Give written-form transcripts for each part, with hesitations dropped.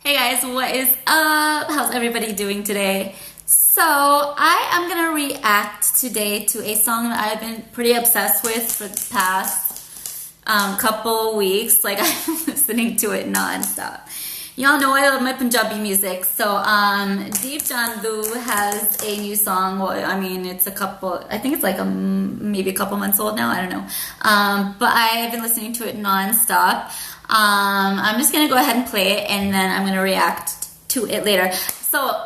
Hey guys, what is up? How's everybody doing today? So I am gonna react today to a song that I've been pretty obsessed with for the past couple weeks. Like I'm listening to it non-stop. Y'all know I love my Punjabi music. So Deep Jandu has a new song. Well, I mean it's I think it's like maybe a couple months old now. I don't know. But I've been listening to it non-stop. I'm just gonna go ahead and play it and then I'm gonna react to it later. So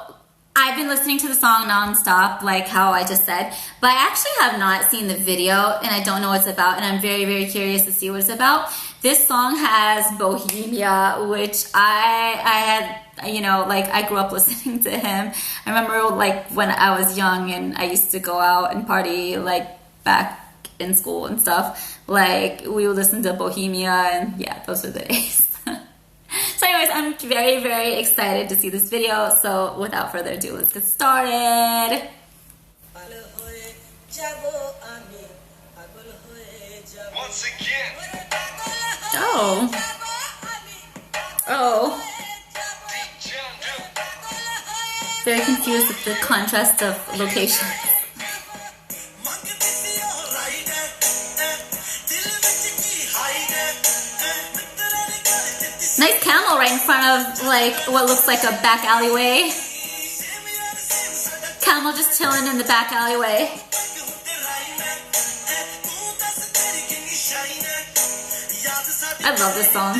I've been listening to the song non-stop, like how I just said, but I actually have not seen the video and I don't know what it's about, and I'm very, very curious to see what it's about. This song has Bohemia, which I had, you know, like I grew up listening to him. I remember like when I was young and I used to go out and party like back in school and stuff, like we would listen to Bohemia, and yeah, those were the days. So anyways, I'm very, very excited to see this video. So without further ado, let's get started. Once again. Oh. Very confused with the contrast of location. Nice camel right in front of like what looks like a back alleyway. Camel just chilling in the back alleyway. I love this song.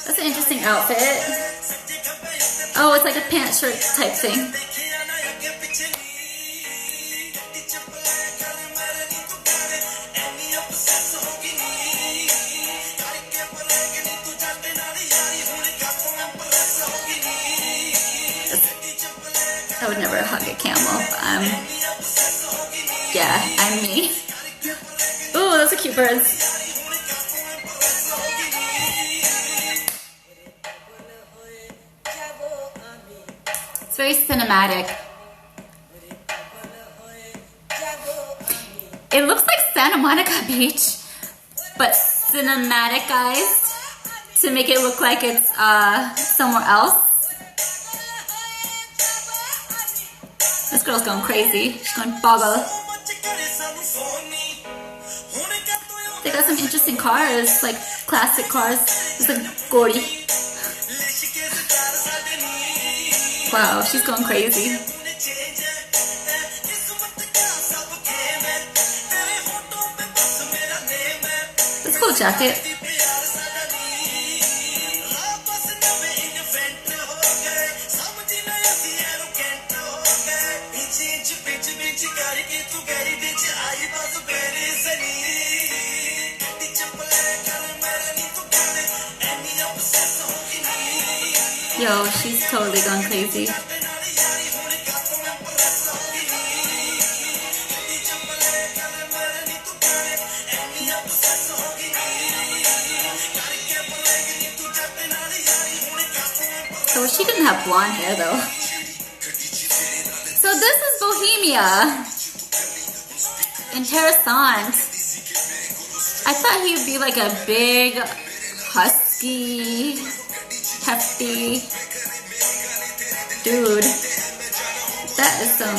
That's an interesting outfit. Oh, it's like a pant shirt type thing. I would never hug a camel, but yeah, I'm me. Ooh, those are cute birds. It's very cinematic. It looks like Santa Monica Beach, but cinematic, guys, to make it look like it's somewhere else. This girl's going crazy. She's going Pagol. They got some interesting cars, like classic cars. It's like Gori. Wow, she's going crazy. That's a cool jacket. Yo, she's totally gone crazy. So she didn't have blonde hair though. So this is Bohemia. Interessant. I thought he would be like a big, husky, hefty dude. That is some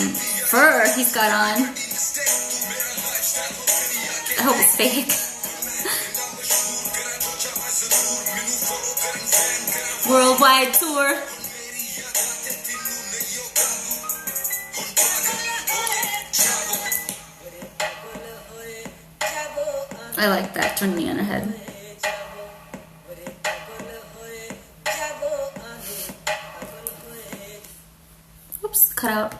fur he's got on. I hope it's fake. Worldwide tour. I like that, turn me on her head. Oops, cut out.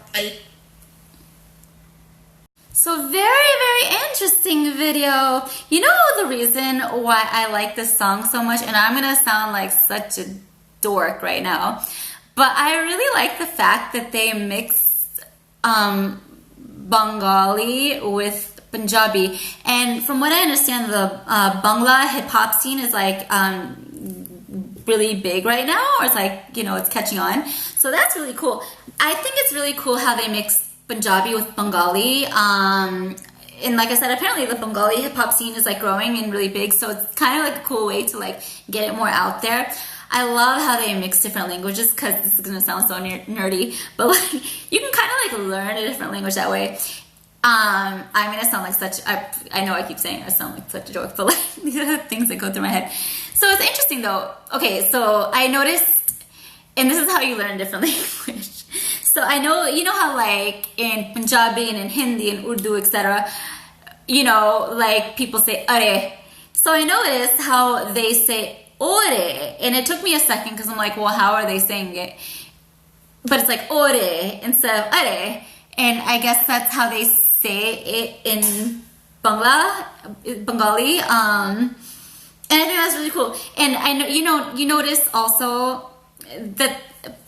So very, very interesting video. You know the reason why I like this song so much, and I'm gonna sound like such a dork right now, but I really like the fact that they mixed Bengali with Punjabi. And from what I understand, the Bangla hip-hop scene is like really big right now, or it's like, you know, it's catching on. So that's really cool. I think it's really cool how they mix Punjabi with Bengali. and like I said, apparently the Bengali hip hop scene is like growing and really big, so it's kind of like a cool way to like get it more out there. I love how they mix different languages, because this is gonna sound so nerdy, but like you can kind of like learn a different language that way. I'm gonna sound like such, I know I keep saying I sound like such a joke, but like these are the things that go through my head. So it's interesting though. Okay, so I noticed, and this is how you learn a different language. So I know, you know how like in Punjabi and in Hindi and Urdu, etc., you know, like people say are. So I noticed how they say ore, and it took me a second because I'm like, well, how are they saying it? But it's like ore instead of are, and I guess that's how they say it in Bengali. And I think that's really cool. And I know, you notice also that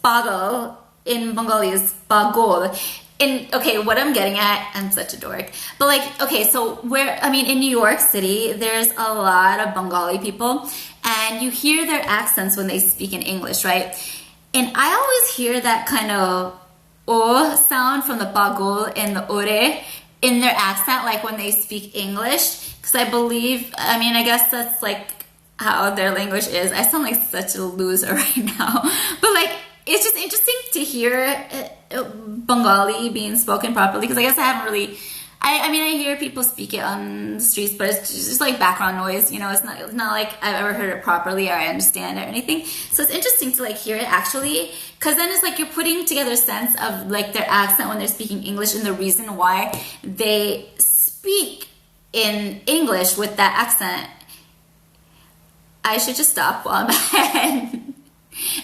Pagol in Bengali is Pagol. And okay, what I'm getting at, I'm such a dork, but like, okay, so in New York City, there's a lot of Bengali people, and you hear their accents when they speak in English, right? And I always hear that kind of O sound from the Pagol and the Ore in their accent, like when they speak English, because I guess that's like how their language is. I sound like such a loser right now, but like, it's just interesting to hear Bengali being spoken properly, because I guess I haven't really, I hear people speak it on the streets, but it's just like background noise, you know. It's not like I've ever heard it properly or I understand it or anything. So it's interesting to like hear it actually, because then it's like you're putting together a sense of like their accent when they're speaking English and the reason why they speak in English with that accent. I should just stop while I'm ahead.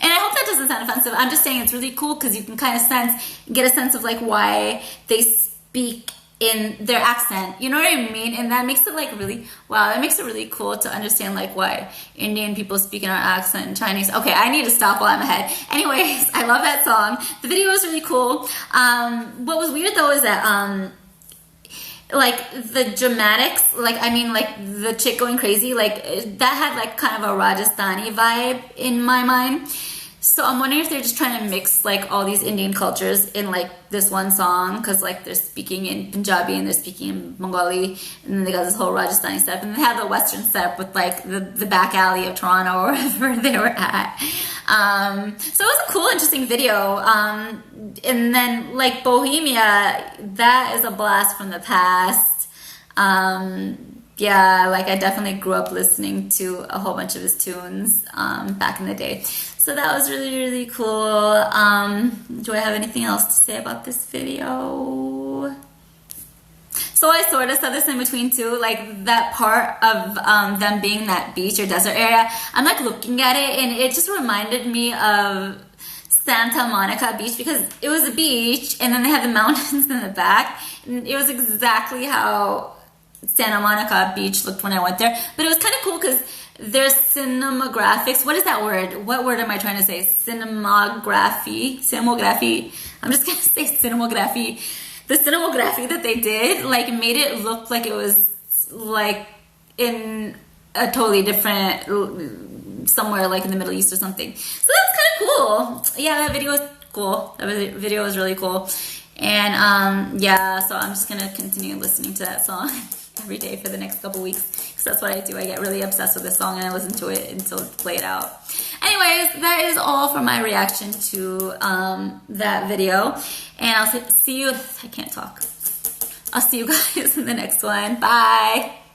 And I hope that doesn't sound offensive. I'm just saying it's really cool because you can kind of get a sense of like why they speak in their accent. You know what I mean? And that makes it like really, wow, that makes it really cool to understand like why Indian people speak in our accent in Chinese. Okay, I need to stop while I'm ahead. Anyways, I love that song. The video is really cool. What was weird though is that like the dramatics, like the chick going crazy, like that had like kind of a Rajasthani vibe in my mind. So I'm wondering if they're just trying to mix like all these Indian cultures in like this one song, because like they're speaking in Punjabi and they're speaking in Bengali, and then they got this whole Rajasthani setup, and they have the Western setup with like the back alley of Toronto or wherever they were at. So it was a cool, interesting video. And then like Bohemia, that is a blast from the past. Yeah, like I definitely grew up listening to a whole bunch of his tunes back in the day. So that was really, really cool. Do I have anything else to say about this video? So I sort of said this in between too, like that part of them being that beach or desert area. I'm like looking at it and it just reminded me of Santa Monica Beach, because it was a beach and then they had the mountains in the back. And it was exactly how Santa Monica Beach looked when I went there. But it was kind of cool because there's cinematographics. What is that word? What word am I trying to say? Cinematography. I'm just gonna say cinematography. The cinematography that they did, like, made it look like it was like in a totally different, somewhere like in the Middle East or something. So that's kind of cool. Yeah, that video was cool. That video was really cool. And yeah, so I'm just gonna continue listening to that song every day for the next couple weeks, because that's what I do. I get really obsessed with this song and I listen to it until it's played out. Anyways, that is all for my reaction to that video, and I'll see you. I can't talk. I'll see you guys in the next one. Bye.